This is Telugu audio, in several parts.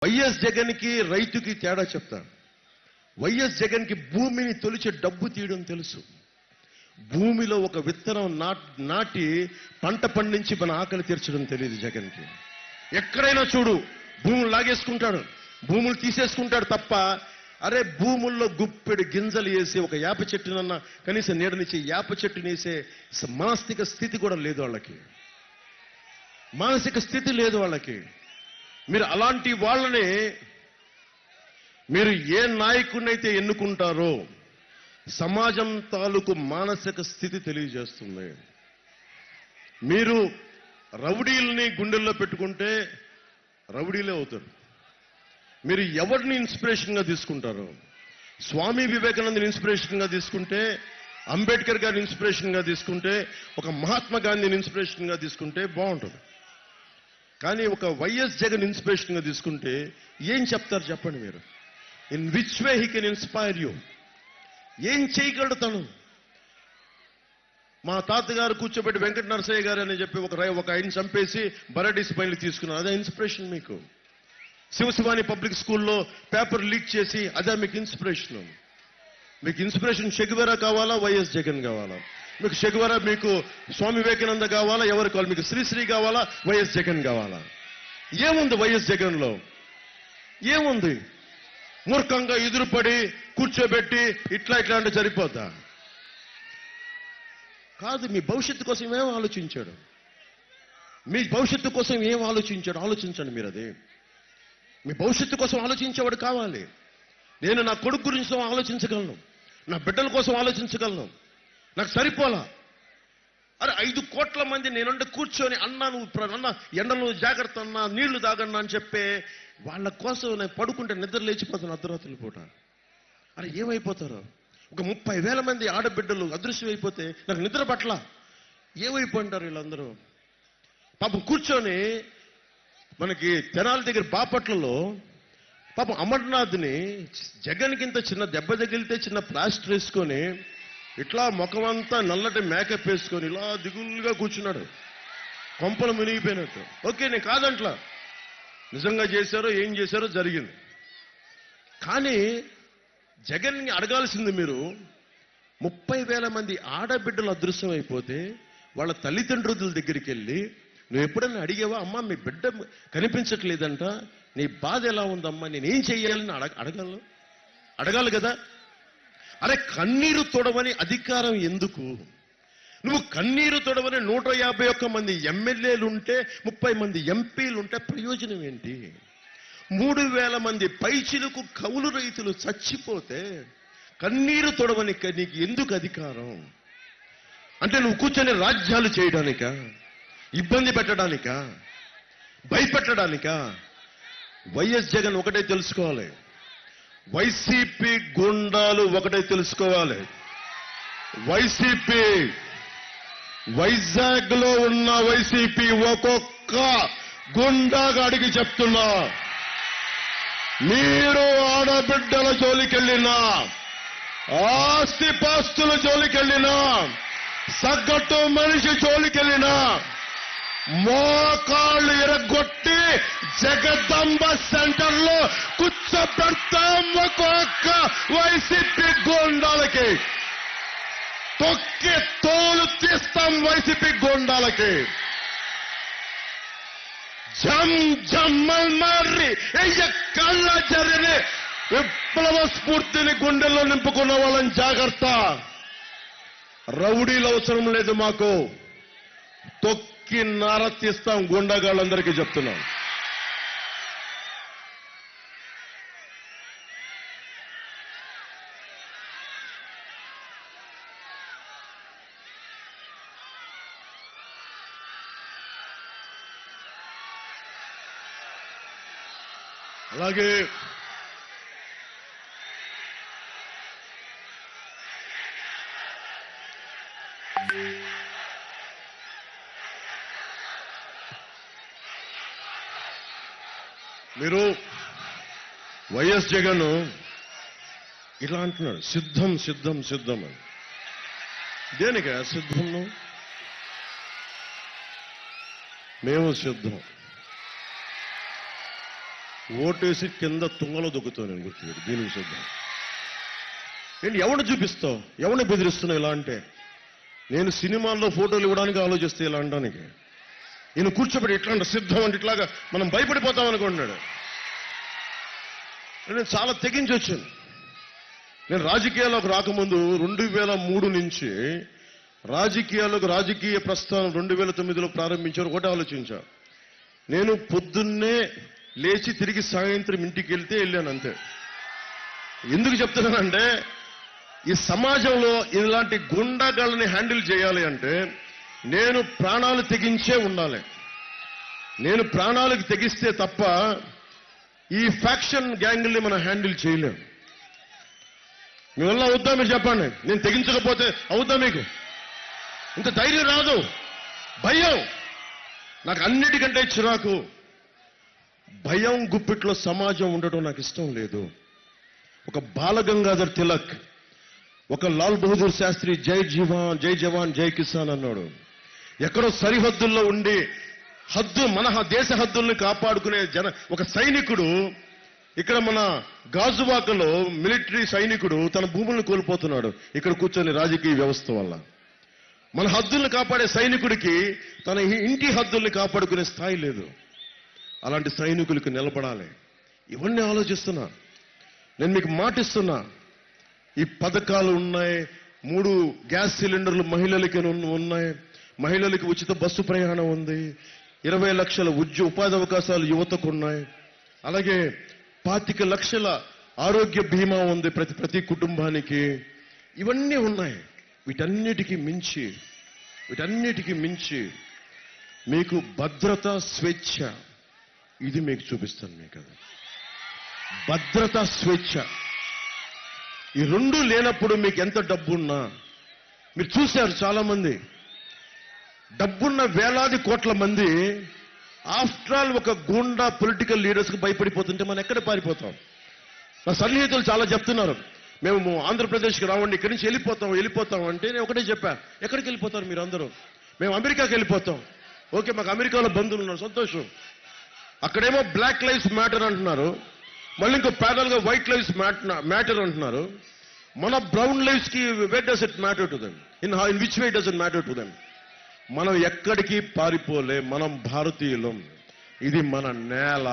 వైఎస్ జగన్కి రైతుకి తేడా చెప్తాను. వైఎస్ జగన్కి భూమిని తొలిచే డబ్బు తీయడం తెలుసు. భూమిలో ఒక విత్తనం నాటి పంట పండించి మన ఆకలి తీర్చడం తెలియదు జగన్కి. ఎక్కడైనా చూడు భూములు లాగేసుకుంటాడు, భూములు తీసేసుకుంటాడు తప్ప అరే భూముల్లో గుప్పెడు గింజలు వేసి ఒక యాప చెట్టునన్నా కనీసం నీడనిచ్చి యాప చెట్టుని వేసే మానసిక స్థితి కూడా లేదు వాళ్ళకి. మానసిక స్థితి లేదు వాళ్ళకి. మీరు అలాంటి వాళ్ళని మీరు ఏ నాయకుడినైతే ఎన్నుకుంటారో సమాజం తాలూకు మానసిక స్థితి తెలియజేస్తుంది. మీరు రౌడీల్ని గుండెల్లో పెట్టుకుంటే రౌడీలే అవుతారు. మీరు ఎవరిని ఇన్స్పిరేషన్గా తీసుకుంటారు? స్వామి వివేకానందని ఇన్స్పిరేషన్గా తీసుకుంటే, అంబేద్కర్ గారిని ఇన్స్పిరేషన్గా తీసుకుంటే, ఒక మహాత్మా గాంధీని ఇన్స్పిరేషన్గా తీసుకుంటే బాగుంటుంది. కానీ ఒక వైఎస్ జగన్ ఇన్స్పిరేషన్గా తీసుకుంటే ఏం చెప్తారు చెప్పండి మీరు? In which way he can inspire you? ఏం చేయగలడు తను? మా తాతగారు కూర్చోబెట్టి వెంకట నరసయ్య గారు అని చెప్పి ఒక ఆయన చంపేసి బరడీస్ పైన తీసుకున్నారు, అదే ఇన్స్పిరేషన్ మీకు? శివశివాని పబ్లిక్ స్కూల్లో పేపర్ లీక్ చేసి అదే మీకు ఇన్స్పిరేషన్? మీకు ఇన్స్పిరేషన్ షెగువెరా కావాలా, వైఎస్ జగన్ కావాలా? మీకు షెగువెరా, మీకు స్వామి వివేకానంద కావాలా, ఎవరు కావాలి? మీకు శ్రీశ్రీ కావాలా, వైఎస్ జగన్ కావాలా? ఏముంది వైఎస్ జగన్లో? ఏముంది? మూర్ఖంగా ఎదురుపడి కూర్చోబెట్టి ఇట్లా అంటే సరిపోద్దా? కాదు. మీ భవిష్యత్తు కోసం ఏం ఆలోచించాడు? మీ భవిష్యత్తు కోసం ఏం ఆలోచించాడు? ఆలోచించండి మీరు. అది మీ భవిష్యత్తు కోసం ఆలోచించేవాడు కావాలి. నేను నా కొడుకు గురించి ఆలోచించగలను, నా బిడ్డల కోసం ఆలోచించగలను. నాకు సరిపోలా. అరే 5 కోట్ల మంది నేనుండి కూర్చొని అన్నా ఎండలు జాగ్రత్త అన్నా, నీళ్లు తాగన్నా అని చెప్పే వాళ్ళ కోసం నేను పడుకుంటే నిద్ర లేచిపోతాను అర్ధరాత్రుల పూట. అరే ఏమైపోతారో? ఒక 30,000 మంది ఆడబిడ్డలు అదృశ్యం అయిపోతే నాకు నిద్ర పట్ల ఏమైపోయింటారు వీళ్ళందరూ? పాపం కూర్చొని మనకి తెనాలి దగ్గర బాపట్లలో పాపం అమర్నాథ్ని జగన్కింత చిన్న దెబ్బ తగిలితే చిన్న ప్లాస్టర్ వేసుకొని ఇట్లా ముఖమంతా నల్లటి మేకప్ వేసుకొని ఇలా దిగులుగా కూర్చున్నాడు, కొంపలు మునిగిపోయినట్టు. ఓకే, నేను కాదంట్లా, నిజంగా చేశారో ఏం చేశారో జరిగింది. కానీ జగన్ని అడగాల్సింది మీరు, 30,000 మంది ఆడబిడ్డలు అదృశ్యం అయిపోతే వాళ్ళ తల్లిదండ్రుల దగ్గరికి వెళ్ళి నువ్వు ఎప్పుడైనా అడిగావా? అమ్మా మీ బిడ్డ కనిపించట్లేదంట, నీ బాధ ఎలా ఉందమ్మా, నేనేం చెయ్యాలని అడగాలి కదా. అరే కన్నీరు తొడవని అధికారం ఎందుకు? నువ్వు కన్నీరు తొడవని 151 మంది ఎమ్మెల్యేలుంటే, 30 మంది ఎంపీలుంటే ప్రయోజనం ఏంటి? 3,000 మంది పైచిలకు కౌలు రైతులు చచ్చిపోతే కన్నీరు తొడవని నీకు ఎందుకు అధికారం? అంటే నువ్వు కూర్చొని రాజ్యాలు చేయడానికా? ఇబ్బంది పెట్టడానికా? భయపెట్టడానికా? వైఎస్ జగన్ ఒకటే తెలుసుకోవాలి, వైసీపీ గుండాలు ఒకటే తెలుసుకోవాలి. వైసీపీ వైజాగ్ లో ఉన్న వైసీపీ ఒక్కొక్క గుండాగాడికి చెప్తున్నా, మీరు ఆడబిడ్డల జోలికెళ్ళినా, ఆస్తిపాస్తుల జోలికెళ్ళినా, సగటు మనిషి జోలికెళ్ళినా మోకాళ్ళు ఎరగొట్టి జగదంబ సెంటర్ లో కూర్చోబెడతాం ఒక్కొక్క వైసీపీ గుండాలకి. తొక్కి తోలు తీస్తాం వైసీపీ గుండాలకి. జమ్ జమ్మల్ మార్రి కళ్ళ జరిగిన విప్లవ స్ఫూర్తిని గుండెల్లో నింపుకున్న వాళ్ళని జాగ్రత్త. రౌడీలు అవసరం లేదు మాకు, తొక్కి నార తీస్తాం గుండాగాళ్ళందరికీ చెప్తున్నాం. అలాగే మీరు వైఎస్ జగన్ ఇలా అంటున్నాడు, సిద్ధం సిద్ధం సిద్ధం అని. దేనికా సిద్ధం? మేము సిద్ధం. ఓటేసి కింద తుంగలో దొక్కుతావు. నేను గుర్తుపెట్టి దీనికి చూద్దాం. ఏంటి ఎవరిని చూపిస్తావు? ఎవరిని బెదిరిస్తున్నావు ఇలా అంటే? నేను సినిమాల్లో ఫోటోలు ఇవ్వడానికి ఆలోచిస్తే ఇలా అనడానికి. ఈయన కూర్చోబెట్టి ఇట్లా అంటే సిద్ధం అంటే ఇట్లాగా మనం భయపడిపోతాం అనుకున్నాడు. నేను చాలా తెగించి వచ్చాను. నేను రాజకీయాల్లోకి రాకముందు 2003 నుంచి రాజకీయ ప్రస్థానం 2009లో ప్రారంభించారు. ఒకటి ఆలోచించా, నేను పొద్దున్నే లేచి తిరిగి సాయంత్రం ఇంటికి వెళ్తే వెళ్ళాను అంతే. ఎందుకు చెప్తున్నానంటే ఈ సమాజంలో ఇలాంటి గుండాగాళ్ళని హ్యాండిల్ చేయాలి అంటే నేను ప్రాణాలు తెగించే ఉండాలి. నేను ప్రాణాలకు తెగిస్తే తప్ప ఈ ఫ్యాక్షన్ గ్యాంగుల్ని మనం హ్యాండిల్ చేయలేం. మీ వల్ల అవుద్దా మీరు చెప్పండి? నేను తెగించకపోతే అవుద్దా? మీకు ఇంత ధైర్యం రాదు. భయం నాకు అన్నిటికంటే చిరాకు. భయం గుప్పిట్లో సమాజం ఉండటం నాకు ఇష్టం లేదు. ఒక బాలగంగాధర్ తిలక్, ఒక లాల్ బహదూర్ శాస్త్రి జై జవాన్ జై కిసాన్ అన్నాడు. ఎక్కడో సరిహద్దుల్లో ఉండి మన దేశ హద్దుల్ని కాపాడుకునే ఒక సైనికుడు ఇక్కడ మన గాజువాకలో మిలిటరీ సైనికుడు తన భూములను కోల్పోతున్నాడు ఇక్కడ కూర్చొని రాజకీయ వ్యవస్థ వల్ల. మన హద్దుల్ని కాపాడే సైనికుడికి తన ఇంటి హద్దుల్ని కాపాడుకునే స్థాయి లేదు. అలాంటి సైనికులకు నిలబడాలి. ఇవన్నీ ఆలోచిస్తున్నా. నేను మీకు మాటిస్తున్నా, ఈ పథకాలు ఉన్నాయి. 3 గ్యాస్ సిలిండర్లు మహిళలకి ఉన్నాయి. మహిళలకి ఉచిత బస్సు ప్రయాణం ఉంది. 20 లక్షల ఉపాధి అవకాశాలు యువతకు ఉన్నాయి. అలాగే 25 లక్షల ఆరోగ్య బీమా ఉంది ప్రతి కుటుంబానికి. ఇవన్నీ ఉన్నాయి. వీటన్నిటికీ మించి మీకు భద్రత, స్వేచ్ఛ, ఇది మీకు చూపిస్తాను. మీకు అది భద్రత, స్వేచ్ఛ, ఈ 2 లేనప్పుడు మీకు ఎంత డబ్బున్నా, మీరు చూశారు చాలా మంది డబ్బున్న వేలాది కోట్ల మంది ఆఫ్టర్ ఆల్ ఒక గూండా పొలిటికల్ లీడర్స్కి భయపడిపోతుంటే మనం ఎక్కడ పారిపోతాం? నా సన్నిహితులు చాలా చెప్తున్నారు, మేము ఆంధ్రప్రదేశ్కి రావండి, ఇక్కడి నుంచి వెళ్ళిపోతాం అంటే నేను ఒకటే చెప్పా, ఎక్కడికి వెళ్ళిపోతారు మీరు అందరూ? మేము అమెరికాకి వెళ్ళిపోతాం. ఓకే, మాకు అమెరికాలో బంధువులు ఉన్నారు, సంతోషం. అక్కడేమో బ్లాక్ లైవ్స్ మ్యాటర్ అంటున్నారు, మళ్ళీ ఇంకో ప్యానల్ గా వైట్ లైవ్స్ మ్యాటర్ అంటున్నారు. మన బ్రౌన్ లైవ్స్ కి where does it matter to them? In which way does it matter to them? మనం ఎక్కడికి పారిపోలే. మనం భారతీయులం. ఇది మన నేల,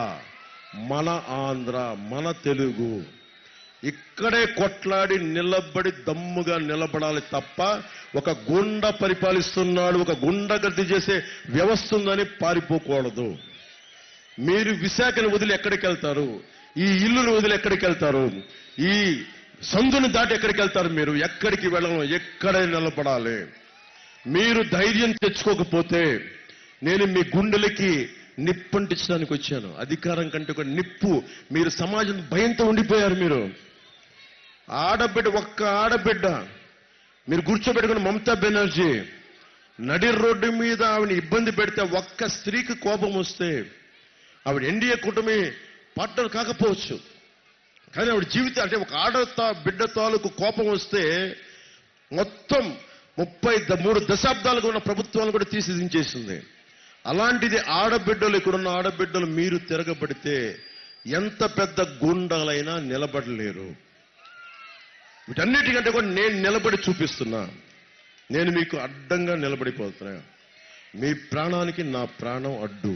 మన ఆంధ్ర, మన తెలుగు. ఇక్కడే కొట్లాడి నిలబడి దమ్ముగా నిలబడాలి తప్ప ఒక గుండ పరిపాలిస్తున్నాడు, ఒక గుండగద్ది చేసే వ్యవస్థ ఉందని పారిపోకూడదు. మీరు విశాఖను వదిలి ఎక్కడికి వెళ్తారు? ఈ ఇల్లును వదిలి ఎక్కడికి వెళ్తారు? ఈ సందును దాటి ఎక్కడికి వెళ్తారు? మీరు ఎక్కడికి వెళ్ళను, ఎక్కడే నిలబడాలి. మీరు ధైర్యం తెచ్చుకోకపోతే నేను మీ గుండెలకి నిప్పంటించడానికి వచ్చాను. అధికారం కంటే ఒక నిప్పు. మీరు సమాజం భయంతో ఉండిపోయారు. మీరు ఒక్క ఆడబిడ్డ మీరు కూర్చోబెట్టుకున్న మమతా బెనర్జీ నడి రోడ్డు మీద ఆవిడ ఇబ్బంది పెడితే ఒక్క స్త్రీకి కోపం వస్తే ఆవిడ ఎన్డీఏ కూటమి పార్ట్నర్ కాకపోవచ్చు, కానీ ఆవిడ జీవితం అంటే ఒక బిడ్డ తాలూకు కోపం వస్తే మొత్తం 33 దశాబ్దాలుగా ఉన్న ప్రభుత్వాలను కూడా తీసిదించేసింది. అలాంటిది ఆడబిడ్డలు, ఇక్కడున్న ఆడబిడ్డలు మీరు తిరగబడితే ఎంత పెద్ద గుండాలైనా నిలబడలేరు. వీటన్నిటికంటే కూడా నేను నిలబడి చూపిస్తున్నా. నేను మీకు అడ్డంగా నిలబడిపోతున్నా. మీ ప్రాణానికి నా ప్రాణం అడ్డు.